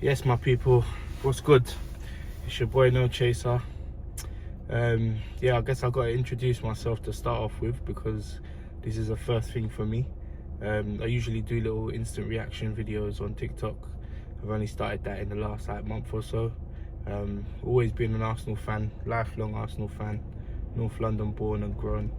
Yes, my people, what's good? It's your boy No Chaser. Yeah, I guess I got to introduce myself to start off with because this is the first thing for me. I usually do little instant reaction videos on TikTok. I've only started that in the last month or so. Always been an Arsenal fan, lifelong Arsenal fan, North London born and grown.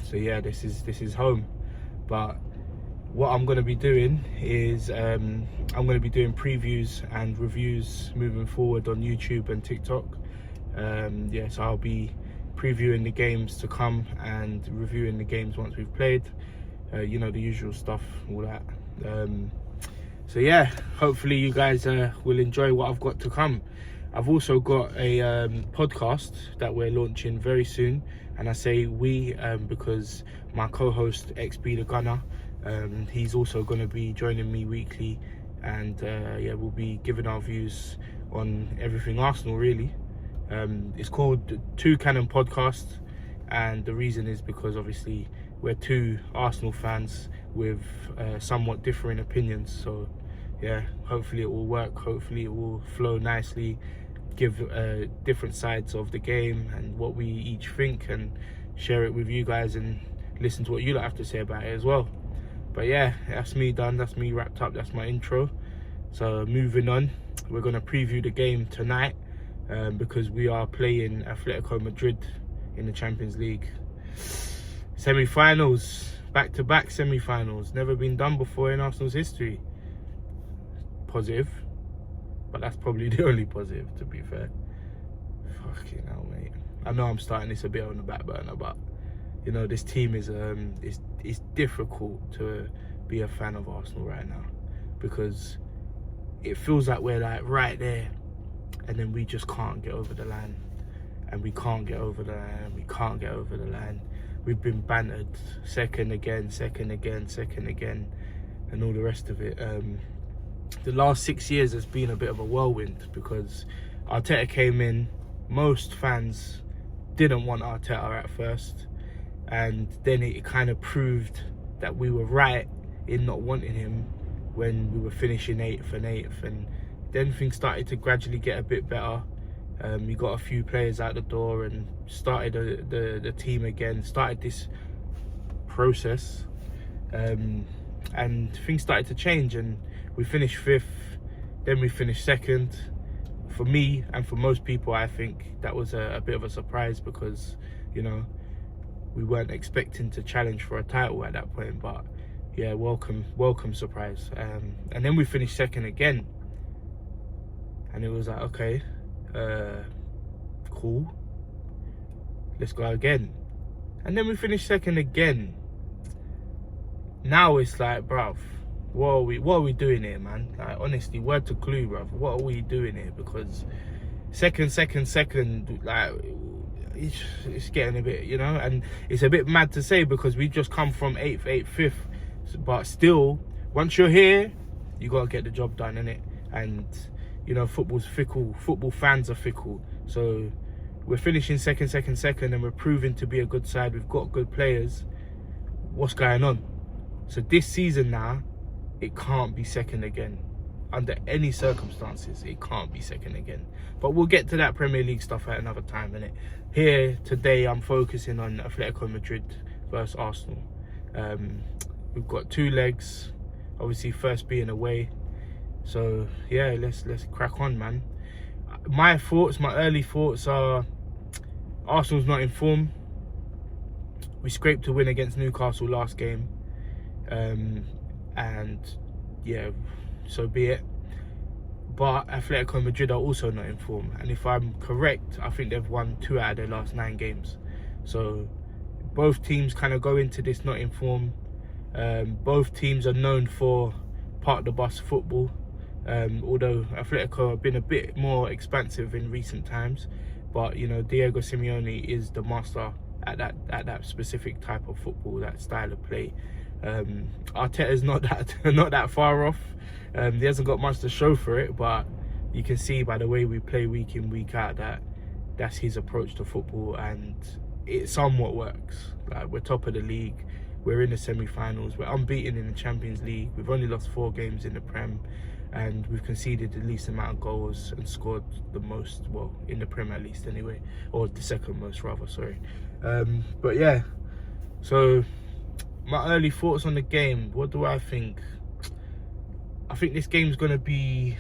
So yeah, this is home. But what I'm going to be doing is I'm going to be doing previews and reviews moving forward on YouTube and TikTok. Yeah, so I'll be previewing the games to come and reviewing the games once we've played. You know, the usual stuff, all that. So yeah, hopefully you guys will enjoy what I've got to come. I've also got a podcast that we're launching very soon, and I say we because my co-host XB the Gunner, he's also going to be joining me weekly, and yeah, we'll be giving our views on everything Arsenal really. It's called Two Cannon Podcast, and the reason is because obviously we're two Arsenal fans with somewhat differing opinions. So yeah, hopefully it will work, hopefully it will flow nicely, give different sides of the game and what we each think, and share it with you guys and listen to what you have to say about it as well. But yeah, that's me done, that's me wrapped up, that's my intro. So moving on, we're going to preview the game tonight because we are playing Atletico Madrid in the Champions League semi-finals, back-to-back semi-finals. Never been done before in Arsenal's history. Positive, but that's probably the only positive, to be fair. Fucking hell, mate. I know I'm starting this a bit on the back burner, but you know, this team is it's difficult to be a fan of Arsenal right now because it feels like we're like right there, and then we just can't get over the line, and we can't get over the line, and we can't get over the line. We've been bantered second again, and all the rest of it. The last 6 years has been a bit of a whirlwind because Arteta came in. Most fans didn't want Arteta at first, and then it kind of proved that we were right in not wanting him when we were finishing 8th, and then things started to gradually get a bit better. We got a few players out the door and started the team again, started this process, and things started to change, and we finished 5th, then we finished 2nd. For me and for most people, I think that was a bit of a surprise because, you know, we weren't expecting to challenge for a title at that point. But yeah, welcome surprise. And then we finished 2nd again, and it was like, okay, cool, let's go again. And then we finished 2nd again. Now it's like, bruv, what are we doing here, man? Like, honestly, word to clue, bruv, what are we doing here? Because second, like, it's getting a bit, you know, and it's a bit mad to say because we just come from 8th, 5th, but still, once you're here, you gotta get the job done, innit? And you know, football's fickle, football fans are fickle. So we're finishing second, and we're proving to be a good side. We've got good players. What's going on? So this season now, it can't be 2nd again. Under any circumstances, it can't be 2nd again. But we'll get to that Premier League stuff at another time, innit? Here, today, I'm focusing on Atletico Madrid versus Arsenal. We've got 2 legs, obviously first being away. So yeah, let's crack on, man. My early thoughts are Arsenal's not in form. We scraped a win against Newcastle last game, and yeah, so be it. But Atletico Madrid are also not in form, and if I'm correct, I think they've won 2 out of their last 9 games. So both teams kind of go into this not in form. Both teams are known for part of the bus football. Although Atletico have been a bit more expansive in recent times, but you know, Diego Simeone is the master at that specific type of football, that style of play. Arteta's not that far off. He hasn't got much to show for it, but you can see by the way we play week in, week out, that that's his approach to football, and it somewhat works. Like, we're top of the league, we're in the semi-finals, we're unbeaten in the Champions League, we've only lost 4 games in the Prem. and we've conceded the least amount of goals and scored the most, well, in the Premier at least anyway, or the second most rather, sorry. But yeah, so my early thoughts on the game, what do I think? I think this game's gonna be,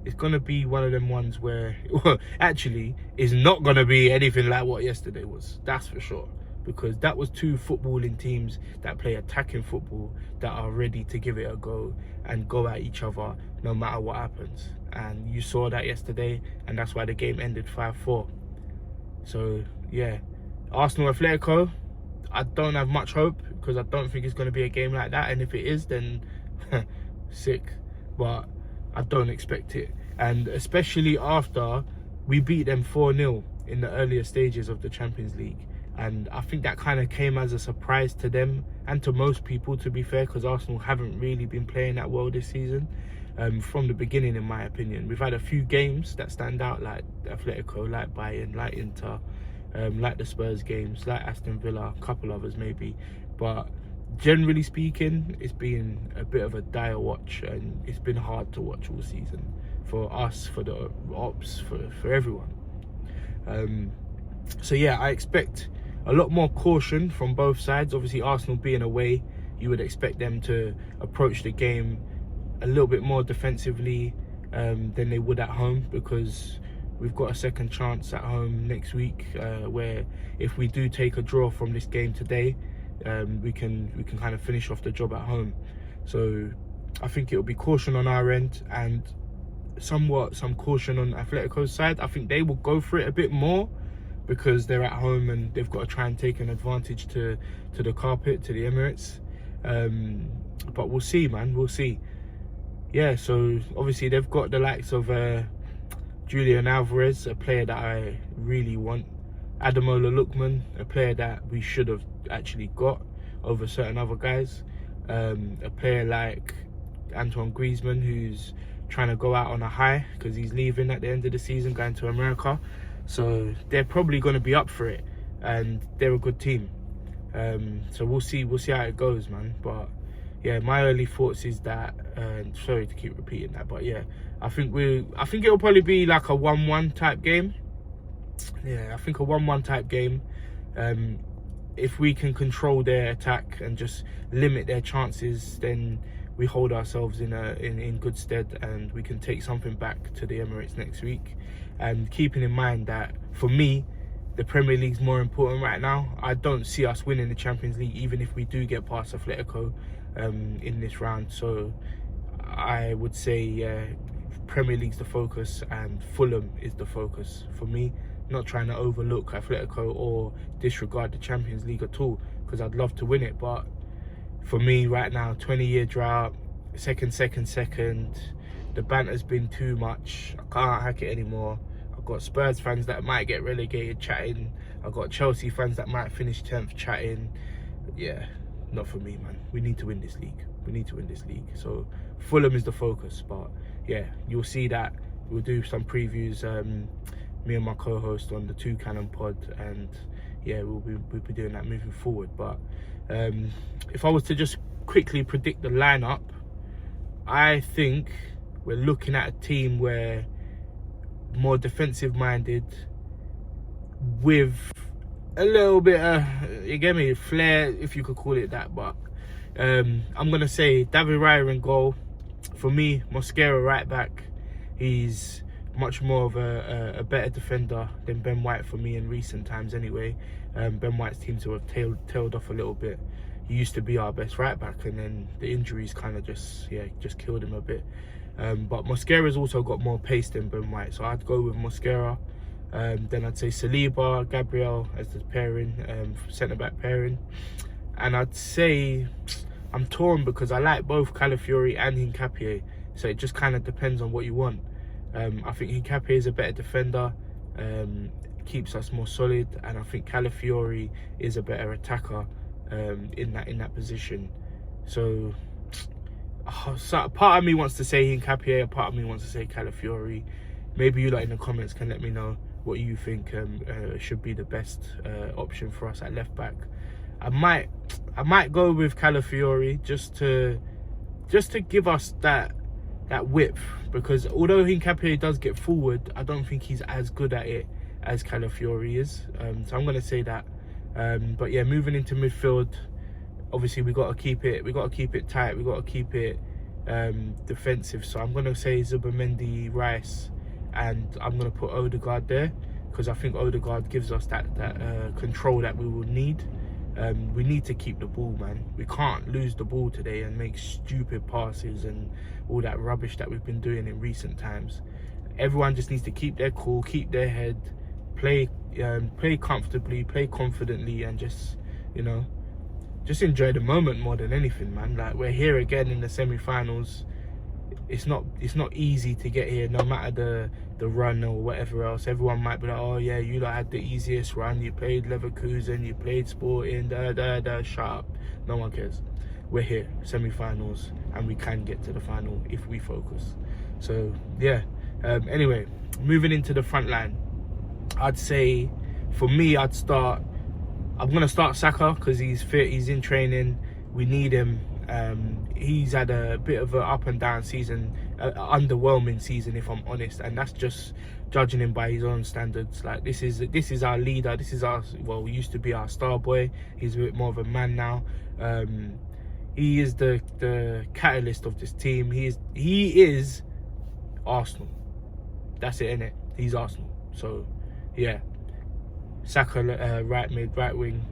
it's gonna be one of them ones where, well, actually, it's not gonna be anything like what yesterday was. That's for sure, because that was two footballing teams that play attacking football, that are ready to give it a go and go at each other no matter what happens. And you saw that yesterday, and that's why the game ended 5-4. So yeah, Arsenal Atletico, I don't have much hope, because I don't think it's going to be a game like that, and if it is, then sick, but I don't expect it. And especially after we beat them 4-0 in the earlier stages of the Champions League, and I think that kind of came as a surprise to them and to most people, to be fair, because Arsenal haven't really been playing that well this season. From the beginning, in my opinion, we've had a few games that stand out, like Atletico, like Bayern, like Inter, like the Spurs games, like Aston Villa, a couple others maybe, but generally speaking, it's been a bit of a dire watch, and it's been hard to watch all season for us, for the ops, for everyone. So yeah, I expect a lot more caution from both sides. Obviously, Arsenal being away, you would expect them to approach the game a little bit more defensively than they would at home, because we've got a second chance at home next week, where if we do take a draw from this game today, we can kind of finish off the job at home. So I think it will be caution on our end, and somewhat some caution on Atletico's side. I think they will go for it a bit more, because they're at home and they've got to try and take an advantage to the carpet, to the Emirates. But we'll see, man, we'll see. Yeah, so obviously they've got the likes of Julian Alvarez, a player that I really want. Ademola Lookman, a player that we should have actually got over certain other guys. A player like Antoine Griezmann, who's trying to go out on a high because he's leaving at the end of the season, going to America. So they're probably going to be up for it, and they're a good team. So we'll see how it goes, man. But yeah, my early thoughts is that, sorry to keep repeating that, but yeah, I think it'll probably be like a 1-1 type game. Yeah, I think a 1-1 type game. If we can control their attack and just limit their chances, then we hold ourselves in good stead, and we can take something back to the Emirates next week. And keeping in mind that, for me, the Premier League's more important right now. I don't see us winning the Champions League, even if we do get past Atletico in this round. So I would say Premier League's the focus, and Fulham is the focus for me. Not trying to overlook Atletico or disregard the Champions League at all, because I'd love to win it. But for me right now, 20-year drought, second. The banter's been too much. I can't hack it anymore. I've got Spurs fans that might get relegated chatting. I've got Chelsea fans that might finish 10th chatting. Yeah, not for me, man. We need to win this league. We need to win this league. So Fulham is the focus. But yeah, you'll see that. We'll do some previews, me and my co-host, on the Two Cannon pod, and yeah, we'll be doing that moving forward. But if I was to just quickly predict the lineup, I think we're looking at a team where more defensive minded, with a little bit of, you get me, flair, if you could call it that. But I'm gonna say David Raya in goal. For me, Mosquera right back. He's much more of a better defender than Ben White for me in recent times anyway. Ben White's seems to have tailed off a little bit. He used to be our best right back, and then the injuries kind of just killed him a bit. But Mosquera's also got more pace than Ben White, so I'd go with Mosquera. Then I'd say Saliba, Gabriel as the pairing, centre-back pairing. And I'd say, I'm torn because I like both Calafiori and Hincapié, so it just kind of depends on what you want. I think Hincapié is a better defender, keeps us more solid, and I think Calafiori is a better attacker in that position. So a part of me wants to say Hincapié, a part of me wants to say Calafiori. Maybe you lot in the comments can let me know what you think should be the best option for us at left back. I might go with Calafiori just to give us that width, because although Hincapié does get forward, I don't think he's as good at it as Calafiori is. So I'm going to say that. But yeah, moving into midfield, obviously we got to keep it tight, we got to keep it defensive. So I'm going to say Zubimendi, Rice, and I'm going to put Odegaard there, because I think Odegaard gives us that control that we will need. We need to keep the ball, man. We can't lose the ball today and make stupid passes and all that rubbish that we've been doing in recent times. Everyone just needs to keep their cool, keep their head, play comfortably, play confidently, and just, you know, just enjoy the moment more than anything, man. Like, we're here again in the semi-finals. It's not easy to get here, no matter the run or whatever else. Everyone might be like, oh yeah, you lot had the easiest run, you played Leverkusen, you played Sporting, shut up. No one cares. We're here, semi-finals, and we can get to the final if we focus. So yeah, anyway, moving into the front line, I'd say for me, I'm gonna start Saka, because he's fit, he's in training, we need him. He's had a bit of an up and down season, underwhelming season if I'm honest, and that's just judging him by his own standards. Like, this is our leader, this is our, well, used to be our star boy. He's a bit more of a man now. He is the catalyst of this team. He is Arsenal. That's it, innit? He's Arsenal. So yeah, Saka, right mid, right wing.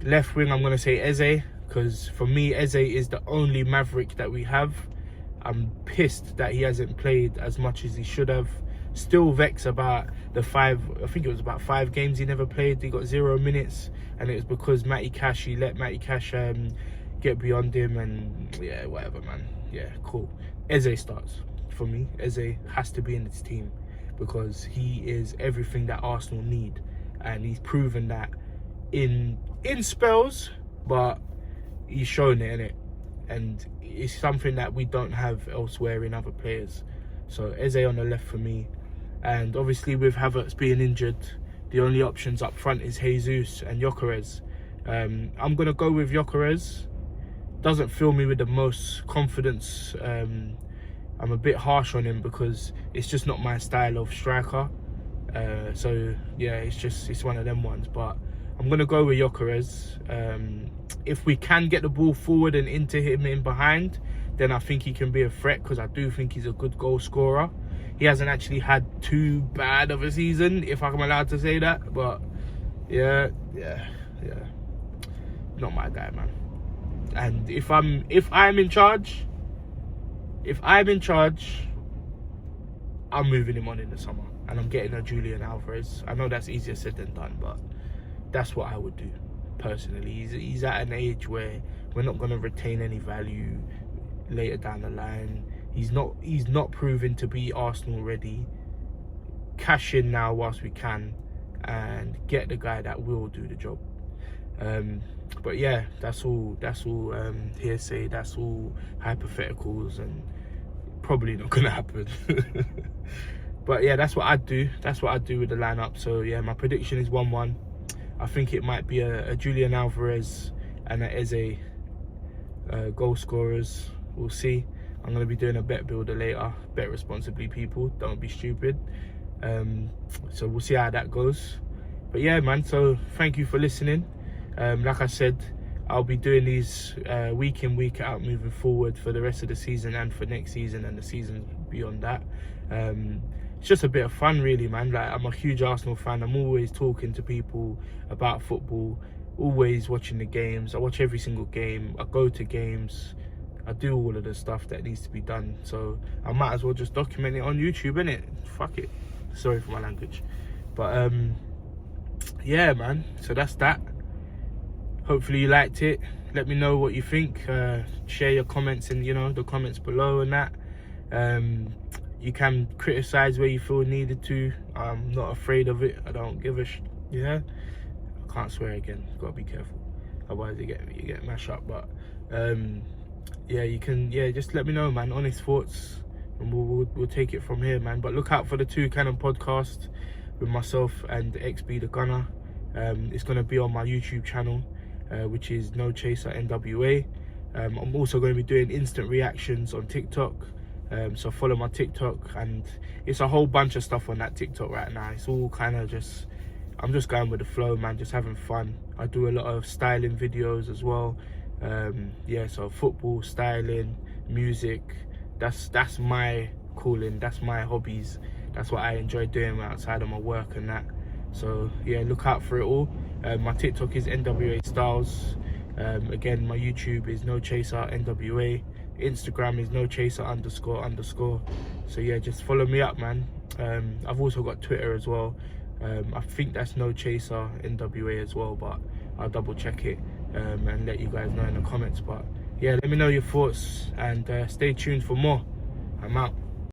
Left wing, I'm gonna say Eze, because for me, Eze is the only Maverick that we have. I'm pissed that he hasn't played as much as he should have. Still vexed about I think it was about 5 games he never played. He got 0 minutes, and it was because he let Matty Cash get beyond him, and yeah, whatever, man. Yeah, cool. Eze starts for me. Eze has to be in this team, because he is everything that Arsenal need, and he's proven that in spells, but he's shown it, innit? And it's something that we don't have elsewhere in other players. So Eze on the left for me. And obviously with Havertz being injured, the only options up front is Jesus and Gyökeres. I'm going to go with Gyökeres. Doesn't fill me with the most confidence. I'm a bit harsh on him because it's just not my style of striker. So yeah, it's one of them ones. But I'm going to go with Gyökeres. If we can get the ball forward and into him in behind, then I think he can be a threat, because I do think he's a good goal scorer. He hasn't actually had too bad of a season, if I'm allowed to say that. But yeah, not my guy, man. And if I'm in charge, I'm moving him on in the summer, and I'm getting a Julian Alvarez. I know that's easier said than done, but that's what I would do personally. He's at an age where we're not going to retain any value later down the line. He's not proven to be Arsenal ready. Cash in now whilst we can, and get the guy that will do the job. But yeah, that's all hearsay, that's all hypotheticals, and probably not gonna happen. But yeah, that's what I'd do with the lineup. So yeah, my prediction is 1-1. I think it might be a Julian Alvarez and a Eze goal scorers. We'll see. I'm going to be doing a bet builder later. Bet responsibly, people. Don't be stupid. So we'll see how that goes. But yeah, man, so thank you for listening. Like I said, I'll be doing these week in, week out moving forward for the rest of the season and for next season and the season beyond that. It's just a bit of fun, really, man. Like, I'm a huge Arsenal fan. I'm always talking to people about football, always watching the games. I watch every single game. I go to games. I do all of the stuff that needs to be done. So I might as well just document it on YouTube, innit? Fuck it. Sorry for my language. But yeah, man. So that's that. Hopefully you liked it. Let me know what you think. Share your comments in, the comments below and that. You can criticize where you feel needed to. I'm not afraid of it. I don't give a yeah. I can't swear again. Gotta be careful. Otherwise you get mashed up. But yeah, you can, just let me know, man. Honest thoughts, and we'll take it from here, man. But look out for the 2 Cannon podcast with myself and XB the Gunner. It's gonna be on my YouTube channel, which is No Chaser NWA. I'm also going to be doing instant reactions on TikTok. So follow my TikTok, and it's a whole bunch of stuff on that TikTok right now. It's all kind of just, I'm just going with the flow, man, just having fun. I do a lot of styling videos as well. Yeah, so football, styling, music, that's my calling, that's my hobbies. That's what I enjoy doing outside of my work and that. So yeah, look out for it all. My TikTok is NWA Styles. Again, my YouTube is No Chaser NWA. Instagram is No Chaser __. So yeah, just follow me up, man. I've also got Twitter as well. I think that's No Chaser NWA as well, but I'll double check it and let you guys know in the comments. But yeah, let me know your thoughts, and stay tuned for more. I'm out.